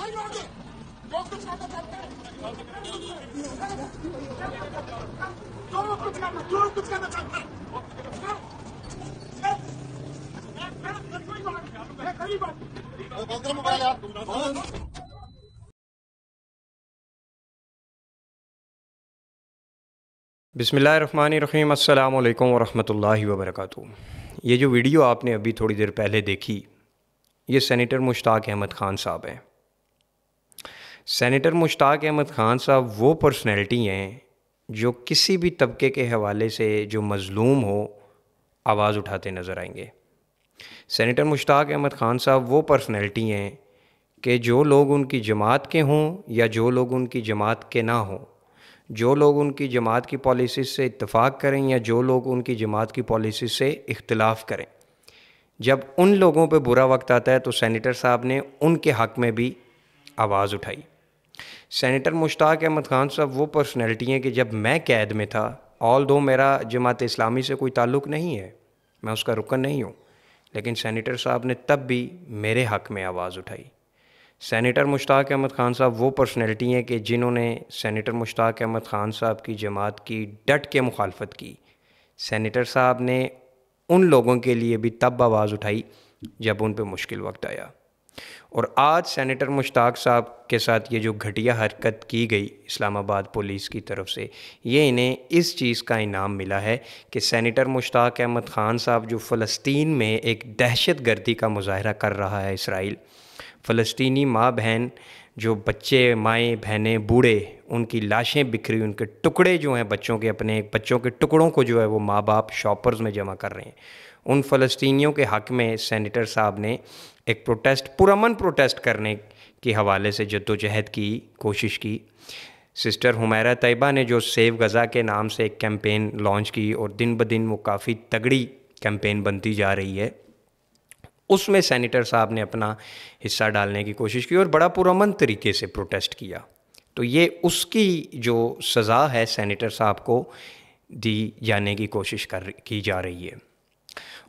بسم اللہ الرحمن الرحیم، السلام علیکم ورحمۃ اللہ وبرکاتہ۔ یہ جو ویڈیو آپ نے ابھی تھوڑی دیر پہلے دیکھی، یہ سینیٹر مشتاق احمد خان صاحب ہیں۔ سینیٹر مشتاق احمد خان صاحب وہ پرسنالٹی ہیں جو کسی بھی طبقے کے حوالے سے جو مظلوم ہو آواز اٹھاتے نظر آئیں گے۔ سینیٹر مشتاق احمد خان صاحب وہ پرسنالٹی ہیں کہ جو لوگ ان کی جماعت کے ہوں یا جو لوگ ان کی جماعت کے نہ ہوں، جو لوگ ان کی جماعت کی پالیسیز سے اتفاق کریں یا جو لوگ ان کی جماعت کی پالیسیز سے اختلاف کریں، جب ان لوگوں پہ برا وقت آتا ہے تو سینیٹر صاحب نے ان کے حق میں بھی آواز اٹھائی۔ سینیٹر مشتاق احمد خان صاحب وہ پرسنالٹی ہیں کہ جب میں قید میں تھا، آل دو میرا جماعت اسلامی سے کوئی تعلق نہیں ہے، میں اس کا رکن نہیں ہوں، لیکن سینیٹر صاحب نے تب بھی میرے حق میں آواز اٹھائی۔ سینیٹر مشتاق احمد خان صاحب وہ پرسنالٹی ہیں کہ جنہوں نے سینیٹر مشتاق احمد خان صاحب کی جماعت کی ڈٹ کے مخالفت کی۔ سینیٹر صاحب نے ان لوگوں کے لیے بھی تب آواز اٹھائی جب ان پہ مشکل وقت آیا۔ اور آج سینیٹر مشتاق صاحب کے ساتھ یہ جو گھٹیا حرکت کی گئی اسلام آباد پولیس کی طرف سے، یہ انہیں اس چیز کا انعام ملا ہے کہ سینیٹر مشتاق احمد خان صاحب جو فلسطین میں ایک دہشت گردی کا مظاہرہ کر رہا ہے اسرائیل، فلسطینی ماں بہن جو بچے، مائیں، بہنیں، بوڑھے، ان کی لاشیں بکھری، ان کے ٹکڑے جو ہیں بچوں کے، اپنے بچوں کے ٹکڑوں کو جو ہے وہ ماں باپ شاپرز میں جمع کر رہے ہیں، ان فلسطینیوں کے حق میں سینیٹر صاحب نے ایک پروٹیسٹ، پرامن پروٹیسٹ کرنے کے حوالے سے جدوجہد کی کوشش کی۔ سسٹر حمیرہ طیبہ نے جو سیو غزہ کے نام سے ایک کیمپین لانچ کی اور دن بدن وہ کافی تگڑی کیمپین بنتی جا رہی ہے، اس میں سینیٹر صاحب نے اپنا حصہ ڈالنے کی کوشش کی اور بڑا پرامن طریقے سے پروٹیسٹ کیا۔ تو یہ اس کی جو سزا ہے سینیٹر صاحب کو دی جانے کی کوشش کی جا رہی ہے۔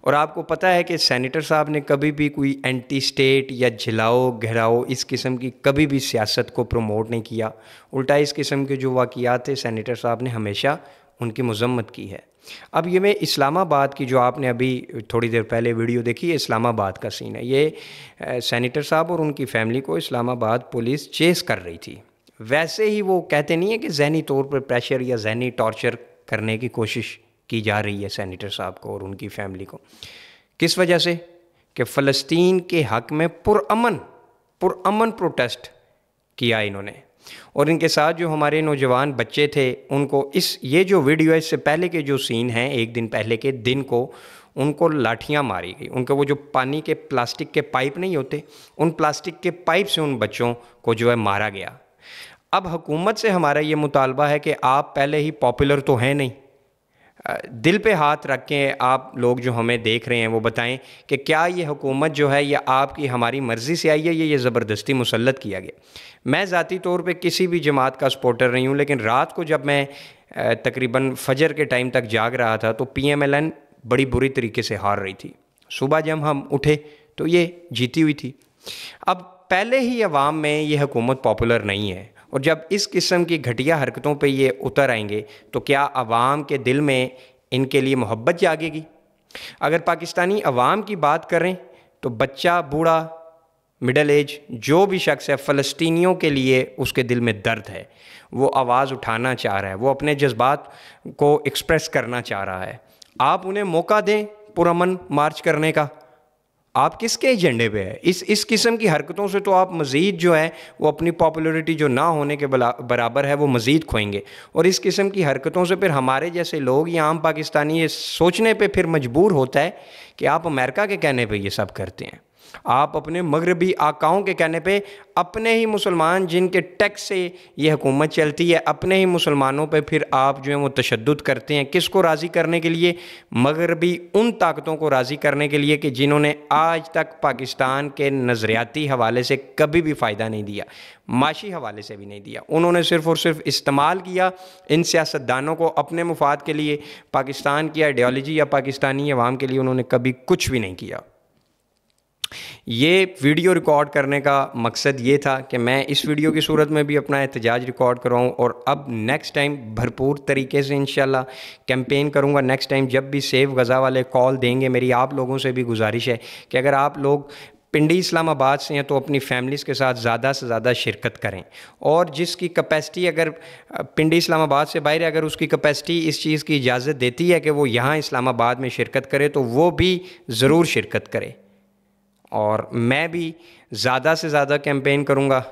اور آپ کو پتہ ہے کہ سینیٹر صاحب نے کبھی بھی کوئی اینٹی اسٹیٹ یا جھلاؤ گھیراؤ اس قسم کی کبھی بھی سیاست کو پروموٹ نہیں کیا، الٹا اس قسم کے جو واقعات تھے سینیٹر صاحب نے ہمیشہ ان کی مذمت کی ہے۔ اب یہ میں اسلام آباد کی جو آپ نے ابھی تھوڑی دیر پہلے ویڈیو دیکھی، یہ اسلام آباد کا سین ہے۔ یہ سینیٹر صاحب اور ان کی فیملی کو اسلام آباد پولیس چیس کر رہی تھی۔ ویسے ہی وہ کہتے نہیں ہیں کہ ذہنی طور پر پریشر یا ذہنی ٹارچر کرنے کی کوشش کی جا رہی ہے سینیٹر صاحب کو اور ان کی فیملی کو، کس وجہ سے؟ کہ فلسطین کے حق میں پرامن پروٹیسٹ کیا انہوں نے، اور ان کے ساتھ جو ہمارے نوجوان بچے تھے ان کو یہ جو ویڈیو ہے، اس سے پہلے کے جو سین ہیں، ایک دن پہلے کے دن کو ان کو لاٹھیاں ماری گئی، ان کے وہ جو پانی کے پلاسٹک کے پائپ نہیں ہوتے، ان پلاسٹک کے پائپ سے ان بچوں کو جو ہے مارا گیا۔ اب حکومت سے ہمارا یہ مطالبہ ہے کہ آپ پہلے ہی پاپولر تو ہیں نہیں، دل پہ ہاتھ رکھ کے آپ لوگ جو ہمیں دیکھ رہے ہیں وہ بتائیں کہ کیا یہ حکومت جو ہے یہ آپ کی ہماری مرضی سے آئی ہے یا یہ زبردستی مسلط کیا گیا؟ میں ذاتی طور پہ کسی بھی جماعت کا سپورٹر نہیں ہوں، لیکن رات کو جب میں تقریباً فجر کے ٹائم تک جاگ رہا تھا تو پی ایم ایل این بڑی بری طریقے سے ہار رہی تھی، صبح جب ہم اٹھے تو یہ جیتی ہوئی تھی۔ اب پہلے ہی عوام میں یہ حکومت پاپولر نہیں ہے، اور جب اس قسم کی گھٹیا حرکتوں پہ یہ اتر آئیں گے تو کیا عوام کے دل میں ان کے لیے محبت جاگے گی؟ اگر پاکستانی عوام کی بات کریں تو بچہ، بوڑھا، مڈل ایج، جو بھی شخص ہے، فلسطینیوں کے لیے اس کے دل میں درد ہے، وہ آواز اٹھانا چاہ رہا ہے، وہ اپنے جذبات کو ایکسپریس کرنا چاہ رہا ہے۔ آپ انہیں موقع دیں پرامن مارچ کرنے کا۔ آپ کس کے ایجنڈے پہ ہے؟ اس قسم کی حرکتوں سے تو آپ مزید جو ہے وہ اپنی پاپولیرٹی جو نہ ہونے کے برابر ہے وہ مزید کھوئیں گے، اور اس قسم کی حرکتوں سے پھر ہمارے جیسے لوگ یا عام پاکستانی یہ سوچنے پہ پھر مجبور ہوتا ہے کہ آپ امریکہ کے کہنے پہ یہ سب کرتے ہیں، آپ اپنے مغربی آقاؤں کے کہنے پہ، اپنے ہی مسلمان جن کے ٹیکس سے یہ حکومت چلتی ہے، اپنے ہی مسلمانوں پہ پھر آپ جو ہیں وہ تشدد کرتے ہیں۔ کس کو راضی کرنے کے لیے؟ مغربی ان طاقتوں کو راضی کرنے کے لیے کہ جنہوں نے آج تک پاکستان کے نظریاتی حوالے سے کبھی بھی فائدہ نہیں دیا، معاشی حوالے سے بھی نہیں دیا۔ انہوں نے صرف اور صرف استعمال کیا ان سیاستدانوں کو اپنے مفاد کے لیے، پاکستان کی آئیڈیالوجی یا پاکستانی عوام کے لیے انہوں نے کبھی کچھ بھی نہیں کیا۔ یہ ویڈیو ریکارڈ کرنے کا مقصد یہ تھا کہ میں اس ویڈیو کی صورت میں بھی اپنا احتجاج ریکارڈ کراؤں، اور اب نیکسٹ ٹائم بھرپور طریقے سے انشاءاللہ کیمپین کروں گا۔ نیکسٹ ٹائم جب بھی سیو غزہ والے کال دیں گے، میری آپ لوگوں سے بھی گزارش ہے کہ اگر آپ لوگ پنڈی اسلام آباد سے ہیں تو اپنی فیملیز کے ساتھ زیادہ سے زیادہ شرکت کریں، اور جس کی کیپیسٹی اگر پنڈی اسلام آباد سے باہر ہے، اگر اس کی کیپیسٹی اس چیز کی اجازت دیتی ہے کہ وہ یہاں اسلام آباد میں شرکت کرے تو وہ بھی ضرور شرکت کرے۔ اور میں بھی زیادہ سے زیادہ کیمپین کروں گا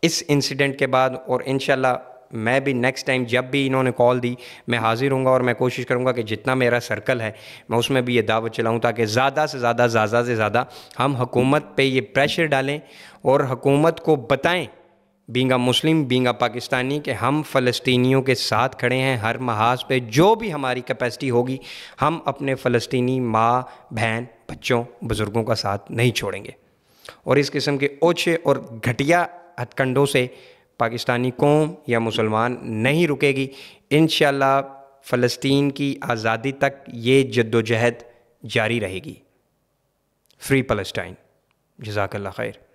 اس انسیڈنٹ کے بعد، اور انشاءاللہ میں بھی نیکسٹ ٹائم جب بھی انہوں نے کال دی میں حاضر ہوں گا، اور میں کوشش کروں گا کہ جتنا میرا سرکل ہے میں اس میں بھی یہ دعوت چلاؤں تاکہ زیادہ سے زیادہ ہم حکومت پہ یہ پریشر ڈالیں اور حکومت کو بتائیں، being a Muslim, being a Pakistani, کہ ہم فلسطینیوں کے ساتھ کھڑے ہیں ہر محاذ پہ، جو بھی ہماری کیپیسٹی ہوگی ہم اپنے فلسطینی ماں، بہن، بچوں، بزرگوں کا ساتھ نہیں چھوڑیں گے، اور اس قسم کے اوچھے اور گھٹیا ہتھ کنڈوں سے پاکستانی قوم یا مسلمان نہیں رکے گی۔ انشاءاللہ فلسطین کی آزادی تک یہ جد و جہد جاری رہے گی۔ Free Palestine. جزاک اللہ خیر۔